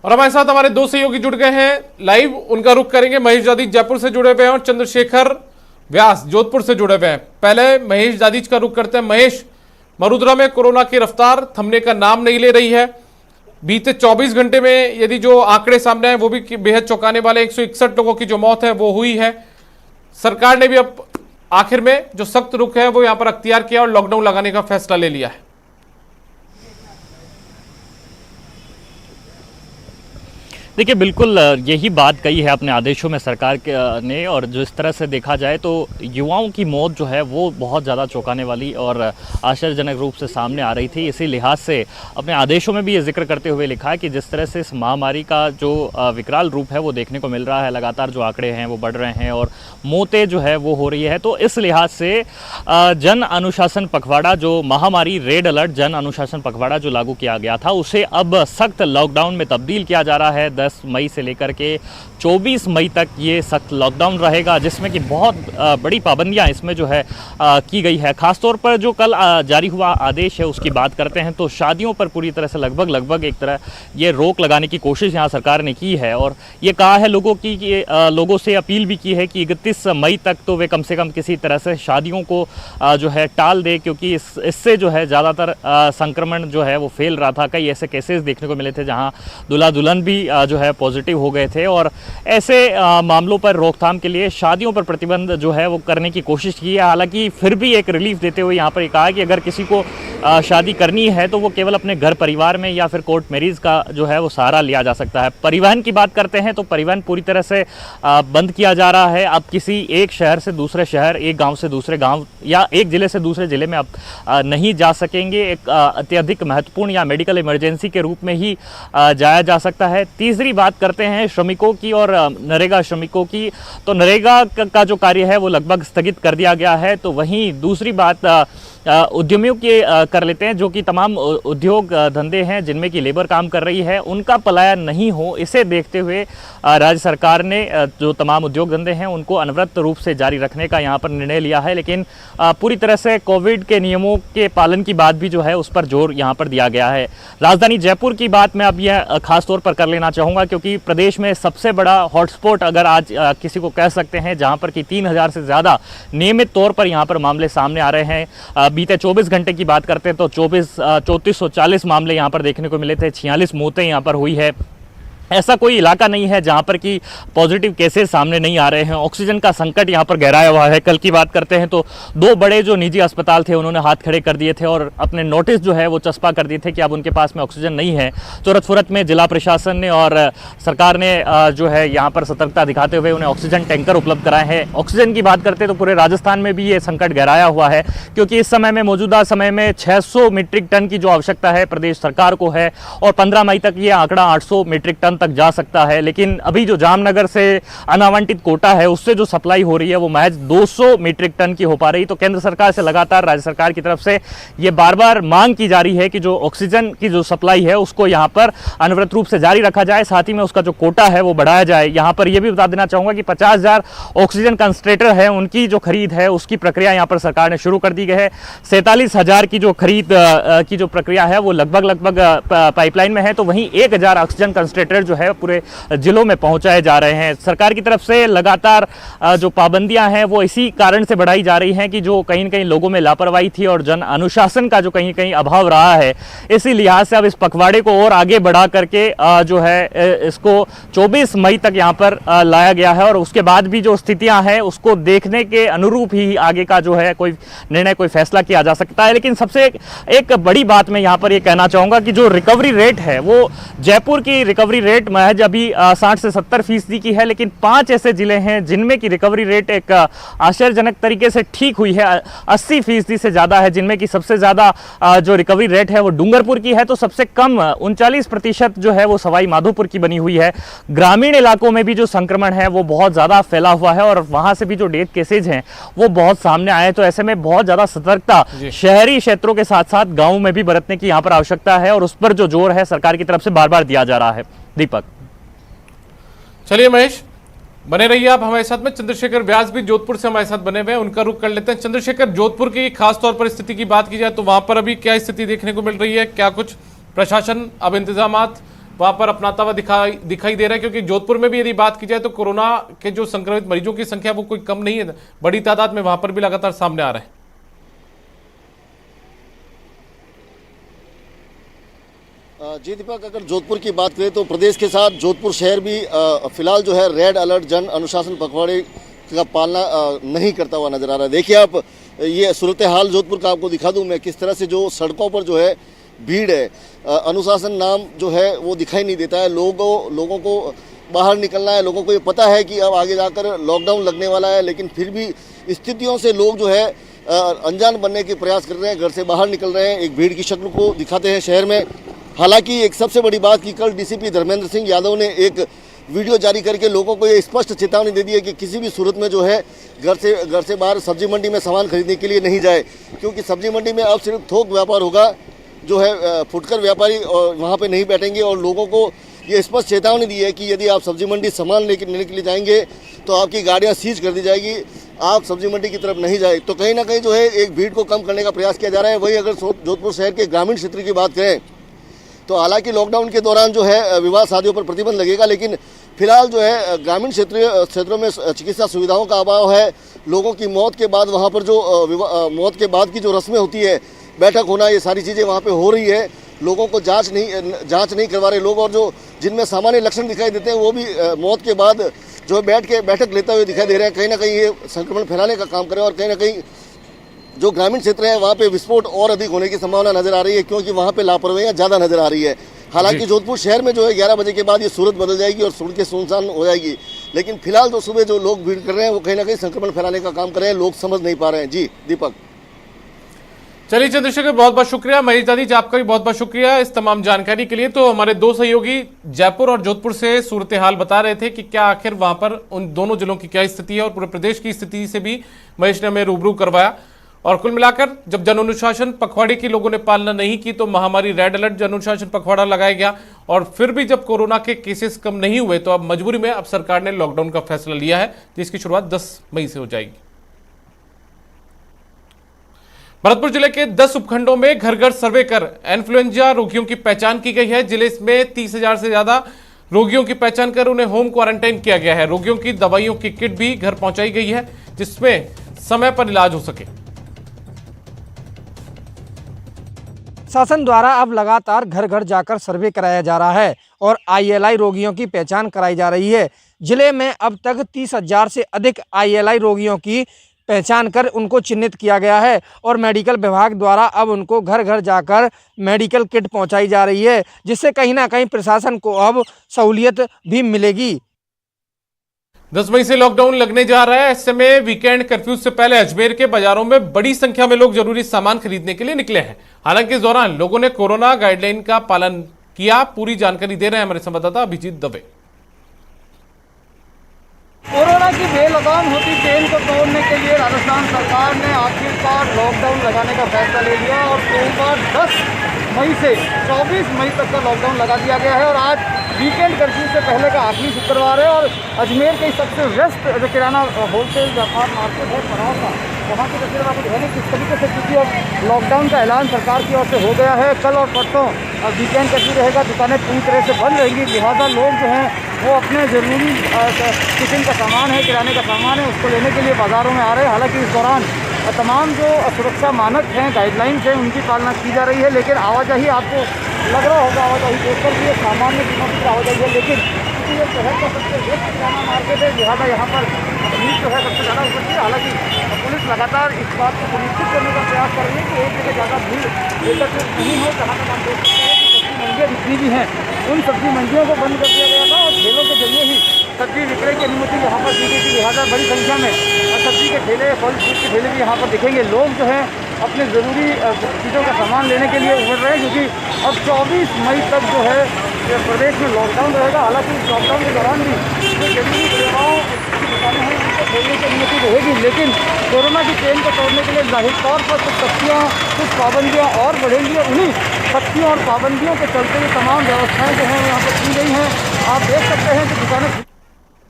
और हमारे साथ हमारे दो सहयोगी जुड़ गए हैं लाइव, उनका रुख करेंगे। महेश जादीज जयपुर से जुड़े हुए हैं और चंद्रशेखर व्यास जोधपुर से जुड़े हुए हैं। पहले महेश जादीज का रुख करते हैं। महेश, मरुद्रा में कोरोना की रफ्तार थमने का नाम नहीं ले रही है। बीते 24 घंटे में यदि जो आंकड़े सामने आए वो भी बेहद चौंकाने वाले। 161 लोगों की जो मौत है वो हुई है। सरकार ने भी अब आखिर में जो सख्त रुख है वो यहां पर अख्तियार किया और लॉकडाउन लगाने का फैसला ले लिया है। देखिए, बिल्कुल यही बात कही है अपने आदेशों में सरकार ने। और जो इस तरह से देखा जाए तो युवाओं की मौत जो है वो बहुत ज़्यादा चौंकाने वाली और आश्चर्यजनक रूप से सामने आ रही थी। इसी लिहाज से अपने आदेशों में भी ये जिक्र करते हुए लिखा है कि जिस तरह से इस महामारी का जो विकराल रूप है वो देखने को मिल रहा है, लगातार जो आंकड़े हैं वो बढ़ रहे हैं और मौतें जो है वो हो रही है, तो इस लिहाज से जन अनुशासन पखवाड़ा, जो महामारी रेड अलर्ट जन अनुशासन पखवाड़ा जो लागू किया गया था, उसे अब सख्त लॉकडाउन में तब्दील किया जा रहा है। 10 मई से लेकर के 24 मई तक ये सख्त लॉकडाउन रहेगा, जिसमें कि बहुत बड़ी पाबंदियां इसमें जो है की गई है। खासतौर पर जो कल जारी हुआ आदेश है उसकी बात करते हैं तो शादियों पर पूरी तरह से लगभग एक तरह ये रोक लगाने की कोशिश यहाँ सरकार ने की है। और ये कहा है लोगों से अपील भी की है कि 31 मई तक तो वे कम से कम किसी तरह से शादियों को जो है टाल दे, क्योंकि इससे जो है ज़्यादातर संक्रमण जो है वो फैल रहा था। कई ऐसे केसेस देखने को मिले थे जहाँ दूल्हा दुल्हन भी जो है पॉजिटिव हो गए थे और ऐसे मामलों पर रोकथाम के लिए शादियों पर प्रतिबंध जो है वो करने की कोशिश की है। हालांकि फिर भी एक रिलीफ देते हुए यहाँ पर कहा कि अगर किसी को शादी करनी है तो वो केवल अपने घर परिवार में या फिर कोर्ट मैरिज का जो है वो सहारा लिया जा सकता है। परिवहन की बात करते हैं तो परिवहन पूरी तरह से बंद किया जा रहा है। अब किसी एक शहर से दूसरे शहर, एक गाँव से दूसरे गाँव या एक ज़िले से दूसरे ज़िले में अब नहीं जा सकेंगे। एक अत्यधिक महत्वपूर्ण या मेडिकल इमरजेंसी के रूप में ही जाया जा सकता है। तीसरी बात करते हैं श्रमिकों की और नरेगा श्रमिकों की, तो नरेगा का जो कार्य है वो लगभग स्थगित कर दिया गया है। तो वहीं दूसरी बात उद्यमियों की कर लेते हैं, जो कि तमाम उद्योग धंधे हैं जिनमें कि लेबर काम कर रही है, उनका पलायन नहीं हो, इसे देखते हुए राज्य सरकार ने जो तमाम उद्योग धंधे हैं उनको अनवरत रूप से जारी रखने का यहाँ पर निर्णय लिया है। लेकिन पूरी तरह से कोविड के नियमों के पालन की बात भी जो है उस पर जोर यहाँ पर दिया गया है। राजधानी जयपुर की बात मैं अब यह खास तौर पर कर लेना चाहूँगा, क्योंकि प्रदेश में सबसे बड़ा हॉटस्पॉट अगर आज किसी को कह सकते हैं, जहाँ पर कि 3000 से ज़्यादा नियमित तौर पर यहाँ पर मामले सामने आ रहे हैं। बीते 24 घंटे की बात करते हैं तो 3440 मामले यहाँ पर देखने को मिले थे, 46 मौतें यहाँ पर हुई है। ऐसा कोई इलाका नहीं है जहाँ पर कि पॉजिटिव केसेस सामने नहीं आ रहे हैं। ऑक्सीजन का संकट यहाँ पर गहराया हुआ है। कल की बात करते हैं तो 2 बड़े जो निजी अस्पताल थे उन्होंने हाथ खड़े कर दिए थे और अपने नोटिस जो है वो चस्पा कर दिए थे कि अब उनके पास में ऑक्सीजन नहीं है। तुरंत में जिला प्रशासन ने और सरकार ने जो है यहाँ पर सतर्कता दिखाते हुए उन्हें ऑक्सीजन टैंकर उपलब्ध कराए हैं। ऑक्सीजन की बात करते हैं तो पूरे राजस्थान में भी ये संकट गहराया हुआ है, क्योंकि इस समय में मौजूदा समय में 600 मीट्रिक टन की जो आवश्यकता है प्रदेश सरकार को है और 15 मई तक ये आंकड़ा 800 मीट्रिक टन तक जा सकता है। लेकिन अभी जो जामनगर से अनावंटित कोटा है उससे जो सप्लाई हो रही है वो महज 200 मीट्रिक टन की हो पा रही। तो केंद्र सरकार से लगातार राज्य सरकार की तरफ से ये बार-बार मांग की जा रही है कि जो ऑक्सीजन की जो सप्लाई है उसको यहाँ पर अनवरत रूप से जारी रखा जाए, साथ ही में उसका जो कोटा है वो बढ़ाया जाए। यहाँ पर यह भी बता देना चाहूंगा कि 50,000 ऑक्सीजन कंसंट्रेटर है, उनकी जो खरीद है उसकी प्रक्रिया यहाँ पर सरकार ने शुरू कर दी गई है। 47,000 की जो खरीद की जो प्रक्रिया है वो लगभग पाइपलाइन में है। तो वहीं 1,000 ऑक्सीजन कंसंट्रेटर जो है पूरे जिलों में पहुंचाए जा रहे हैं। सरकार की तरफ से लगातार जो पाबंदियां हैं वो इसी कारण से बढ़ाई जा रही हैं कि जो कहीं न कहीं लोगों में लापरवाही थी और जन अनुशासन का जो कहीं कहीं अभाव रहा है, इसी लिहाज से अब इस पखवाड़े को और आगे बढ़ा करके जो है इसको 24 मई तक यहाँ पर लाया गया है और उसके बाद भी जो स्थितियां हैं उसको देखने के अनुरूप ही आगे का जो है कोई निर्णय, कोई फैसला किया जा सकता है। लेकिन सबसे एक बड़ी बात मैं यहाँ पर ये कहना चाहूँगा कि जो रिकवरी रेट है वो जयपुर की रिकवरी रेट महज अभी 60 से 70% की है, लेकिन 5 ऐसे जिले हैं जिनमें की रिकवरी रेट एक आश्चर्यजनक तरीके से ठीक हुई है, 80% से ज़्यादा है, जिनमें की सबसे ज़्यादा जो रिकवरी रेट है वो डूंगरपुर की है, तो सबसे कम 39% जो है वो सवाई माधोपुर की बनी हुई है। ग्रामीण इलाकों में भी जो संक्रमण है वो बहुत ज़्यादा फैला हुआ है और वहाँ से भी जो डेथ केसेज हैं वो बहुत सामने आए। तो ऐसे में बहुत ज़्यादा सतर्कता शहरी क्षेत्रों के साथ साथ गाँव में भी बरतने की यहाँ पर आवश्यकता है और उस पर जो जोर है सरकार की तरफ से बार बार दिया जा रहा है। दीपक, चलिए महेश, बने रहिए आप हमारे साथ में। चंद्रशेखर व्यास भी जोधपुर से हमारे साथ बने हुए हैं, उनका रुख कर लेते हैं। चंद्रशेखर, जोधपुर की खास तौर पर स्थिति की बात की जाए तो वहां पर अभी क्या स्थिति देखने को मिल रही है? क्या कुछ प्रशासन अब इंतजामात वहां पर अपनाता हुआ दिखाई दे रहा है, क्योंकि जोधपुर में भी यदि बात की जाए तो कोरोना के जो संक्रमित मरीजों की संख्या वो कोई कम नहीं है, बड़ी तादाद में वहां पर भी लगातार सामने आ रहे हैं। जी दीपक, अगर जोधपुर की बात करें तो प्रदेश के साथ जोधपुर शहर भी फिलहाल जो है रेड अलर्ट जन अनुशासन पखवाड़े का पालना नहीं करता हुआ नजर आ रहा है। देखिए आप, ये सूरत हाल जोधपुर का आपको दिखा दूं मैं, किस तरह से जो सड़कों पर जो है भीड़ है, अनुशासन नाम जो है वो दिखाई नहीं देता है। लोगों को बाहर निकलना है, लोगों को ये पता है कि अब आगे जाकर लॉकडाउन लगने वाला है, लेकिन फिर भी स्थितियों से लोग जो है अनजान बनने के प्रयास कर रहे हैं, घर से बाहर निकल रहे हैं, एक भीड़ की शक्ल को दिखाते हैं शहर में। हालांकि एक सबसे बड़ी बात कि कल डीसीपी धर्मेंद्र सिंह यादव ने एक वीडियो जारी करके लोगों को ये स्पष्ट चेतावनी दे दी है कि किसी भी सूरत में जो है घर से बाहर सब्जी मंडी में सामान खरीदने के लिए नहीं जाए, क्योंकि सब्जी मंडी में अब सिर्फ थोक व्यापार होगा, जो है फुटकर व्यापारी और वहाँ पे नहीं बैठेंगे। और लोगों को ये स्पष्ट चेतावनी दी है कि यदि आप सब्जी मंडी सामान लेने के लिए जाएंगे तो आपकी गाड़ियाँ सीज कर दी जाएगी, आप सब्जी मंडी की तरफ नहीं जाए। तो कहीं ना कहीं जो है एक भीड़ को कम करने का प्रयास किया जा रहा है। वहीं अगर जोधपुर शहर के ग्रामीण क्षेत्र की बात करें तो हालांकि लॉकडाउन के दौरान जो है विवाह शादियों पर प्रतिबंध लगेगा, लेकिन फिलहाल जो है ग्रामीण क्षेत्रों में चिकित्सा सुविधाओं का अभाव है। लोगों की मौत के बाद वहाँ पर जो मौत के बाद की जो रस्में होती है, बैठक होना, ये सारी चीज़ें वहाँ पे हो रही है। लोगों को जांच नहीं करवा रहे लोग, और जो जिनमें सामान्य लक्षण दिखाई देते हैं वो भी मौत के बाद जो बैठक लेते हुए दिखाई दे रहे हैं। कहीं ना कहीं ये संक्रमण फैलाने का काम करें, और कहीं ना कहीं जो ग्रामीण क्षेत्र है वहाँ पे विस्फोट और अधिक होने की संभावना नजर आ रही है, क्योंकि वहाँ पे लापरवाहियाँ ज़्यादा नजर आ रही है। हालांकि जोधपुर शहर में जो है 11 बजे के बाद ये सूरत बदल जाएगी और सड़कें सुनसान हो जाएगी, लेकिन फिलहाल तो सुबह जो लोग भीड़ कर रहे हैं वो कहीं ना कहीं संक्रमण फैलाने का काम कर रहे हैं, लोग समझ नहीं पा रहे हैं। जी दीपक। चलिए चंद्रशेखर, बहुत बहुत शुक्रिया। महेश दादी आपका भी बहुत बहुत शुक्रिया इस तमाम जानकारी के लिए। तो हमारे दो सहयोगी जयपुर और जोधपुर से सूरत हाल बता रहे थे कि क्या आखिर वहां पर उन दोनों जिलों की क्या स्थिति है, और पूरे प्रदेश की स्थिति से भी महेश ने हमें रूबरू करवाया। और कुल मिलाकर जब जन अनुशासन पखवाड़े की लोगों ने पालना नहीं की तो महामारी रेड अलर्ट जन अनुशासन पखवाड़ा लगाया गया, और फिर भी जब कोरोना के केसेस कम नहीं हुए तो अब मजबूरी में अब सरकार ने लॉकडाउन का फैसला लिया है, जिसकी शुरुआत 10 मई से हो जाएगी। भरतपुर जिले के 10 उपखंडों में घर घर सर्वे कर इन्फ्लुएंजा रोगियों की पहचान की गई है। जिले में 30,000 से ज्यादा रोगियों की पहचान कर उन्हें होम क्वारंटाइन किया गया है। रोगियों की दवाइयों की किट भी घर पहुंचाई गई है, जिसमें समय पर इलाज हो सके। शासन द्वारा अब लगातार घर घर जाकर सर्वे कराया जा रहा है और ILI रोगियों की पहचान कराई जा रही है। जिले में अब तक 30,000 से अधिक ILI रोगियों की पहचान कर उनको चिन्हित किया गया है, और मेडिकल विभाग द्वारा अब उनको घर घर जाकर मेडिकल किट पहुंचाई जा रही है, जिससे कहीं ना कहीं प्रशासन को अब सहूलियत भी मिलेगी। 10 मई से लॉकडाउन लगने जा रहा है। ऐसे में वीकेंड कर्फ्यू से पहले अजमेर के बाजारों में बड़ी संख्या में लोग जरूरी सामान खरीदने के लिए निकले हैं। हालांकि इस दौरान लोगों ने कोरोना गाइडलाइन का पालन किया। पूरी जानकारी दे रहे हैं हमारे संवाददाता अभिजीत दवे। कोरोना की बेलगाम होती चेन को तोड़ने के लिए राजस्थान सरकार ने आखिरकार लॉकडाउन लगाने का फैसला ले लिया और सोमवार 10 मई से 24 मई तक का लॉकडाउन लगा दिया गया है। और आज वीकेंड कर्फ्यू से पहले का आखिरी शुक्रवार है, और अजमेर के सबसे व्यस्त जो किराना होलसेल व्यापार मार्केट है परासा, वहाँ की तस्वीर आपको दिखाने किस तरीके से, क्योंकि अब लॉकडाउन का ऐलान सरकार की ओर से हो गया है। कल और परसों वीकेंड कर्फ्यू रहेगा, दुकानें पूरी तरह से बंद रहेंगी, लिहाजा लोग जो हैं वो अपने ज़रूरी किचन का सामान है, किराने का सामान है, उसको लेने के लिए बाज़ारों में आ रहे हैं। हालांकि इस दौरान तमाम जो सुरक्षा मानक हैं, गाइडलाइंस हैं, उनकी पालना की जा रही है। लेकिन आवाजाही आपको लग रहा होगा, आवाजाही देखकर भी सामान्य दिनों की आवाजाही है, लेकिन क्योंकि ये शहर का सबसे व्यस्त किराना मार्केट है, लिहाजा यहाँ पर भीड़ जो है सबसे ज़्यादा उपस्थित है। हालांकि पुलिस लगातार इस बात को सुनिश्चित करने का प्रयास कर रही है कि एक जगह ज़्यादा भीड़ एकत्रित नहीं हो। जहाँ तक हम देख सकते हैं कि सब्जी मंडियाँ जितनी भी हैं उन सब्जी मंडियों को बंद कर दिया गया था, और ठेलों के जरिए ही सब्जी विक्रय की अनुमति यहाँ पर दी गई थी। लिहाजा बड़ी संख्या में सब्जी के ठेले, फल फ्रूट के ठेले भी यहाँ पर दिखेंगे। लोग जो है अपने ज़रूरी चीज़ों का सामान लेने के लिए उमड़ रहे हैं, क्योंकि अब 24 मई तक जो है प्रदेश में लॉकडाउन रहेगा। हालांकि इस लॉकडाउन के दौरान भी जो जरूरी सेवाओं की दुकानें हैं उनको खोलने की अनुमति रहेगी, लेकिन कोरोना की चेन को तोड़ने के लिए जाहिर तौर पर कुछ सख्तियाँ, कुछ पाबंदियाँ और बढ़ेंगी। उन्हीं सख्तियों और पाबंदियों के चलते ये तमाम व्यवस्थाएँ जो हैं यहाँ पर की गई हैं। आप देख सकते हैं कि दुकानें